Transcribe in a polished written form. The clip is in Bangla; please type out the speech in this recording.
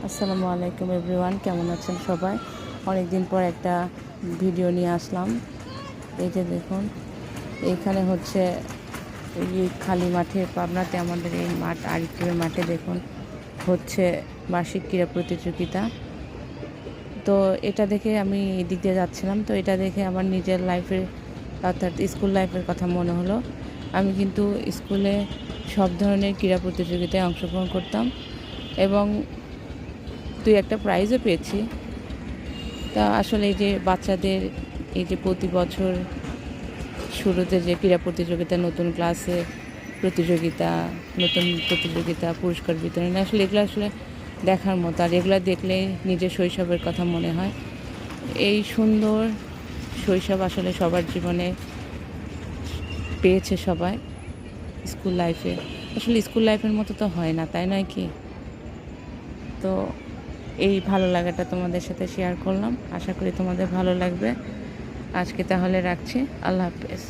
আসসালামু আলাইকুম এভরিওয়ান, কেমন আছেন সবাই? অনেক দিন পর একটা ভিডিও নিয়ে আসলাম। এই যে দেখুন, এইখানে হচ্ছে এই খালি মাঠে, পাবনাতে আমাদের এই মাঠ আরিফপুরের মাঠে দেখুন হচ্ছে বার্ষিক ক্রীড়া প্রতিযোগিতা। তো এটা দেখে আমি এদিক দিয়ে যাচ্ছিলাম, তো এটা দেখে আমার নিজের লাইফের অর্থাৎ স্কুল লাইফের কথা মনে হলো। আমি কিন্তু স্কুলে সব ধরনের ক্রীড়া প্রতিযোগিতায় অংশগ্রহণ করতাম এবং দুই একটা প্রাইজও পেয়েছি। তা আসলে এই যে বাচ্চাদের এই যে প্রতি বছর শুরুতে যে ক্রীড়া প্রতিযোগিতা, নতুন ক্লাসে প্রতিযোগিতা, নতুন প্রতিযোগিতা, পুরস্কার বিতরণ, আসলে এগুলো আসলে দেখার মতো। আর এগুলো দেখলে নিজের শৈশবের কথা মনে হয়। এই সুন্দর শৈশব আসলে সবার জীবনে পেয়েছে সবাই স্কুল লাইফে। আসলে স্কুল লাইফের মতো তো হয় না, তাই নয় কি? তো এই ভালো লাগাটা তোমাদের সাথে শেয়ার করলাম, আশা করি তোমাদের ভালো লাগবে। আজকে তাহলে রাখছি, আল্লাহ হাফেজ।